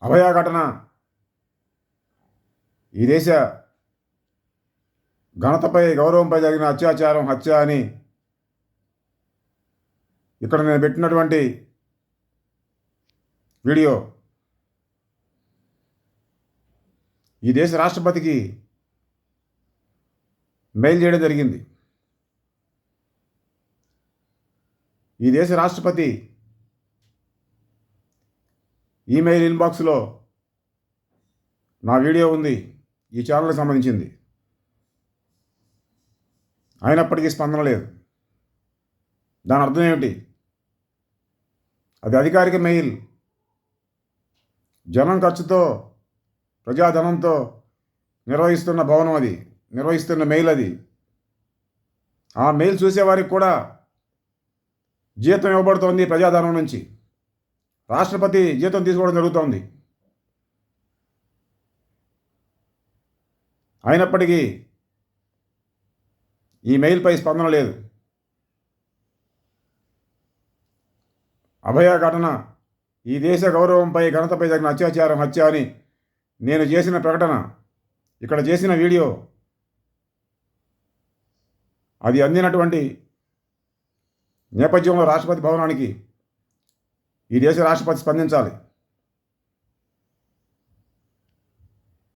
అభయ ఘటన ఈ దేశ ఘనతపై గౌరవంపై జరిగిన అత్యాచారం, హత్య అని ఇక్కడ నేను పెట్టినటువంటి వీడియో ఈ దేశ రాష్ట్రపతికి మెయిల్ చేయడం జరిగింది. ఈ దేశ రాష్ట్రపతి ఈమెయిల్ ఇన్బాక్స్లో నా వీడియో ఉంది, ఈ ఛానల్కి సంబంధించింది. అయినప్పటికీ స్పందన లేదు. దాని అర్థం ఏమిటి? అది అధికారిక మెయిల్, జనం ఖర్చుతో, ప్రజాధనంతో నిర్వహిస్తున్న భవనం, అది నిర్వహిస్తున్న మెయిల్. అది ఆ మెయిల్ చూసేవారికి కూడా జీతం ఇవ్వబడుతోంది ప్రజాధనం నుంచి. రాష్ట్రపతి జీతం తీసుకోవడం జరుగుతోంది. అయినప్పటికీ ఈ మెయిల్పై స్పందన లేదు. అభయ ఘటన ఈ దేశ గౌరవంపై, ఘనతపై జరిగిన అత్యాచారం, హత్య అని నేను చేసిన ప్రకటన, ఇక్కడ చేసిన వీడియో, అది అందినటువంటి నేపథ్యంలో రాష్ట్రపతి భవనానికి ఈ దేశ రాష్ట్రపతి స్పందించాలి.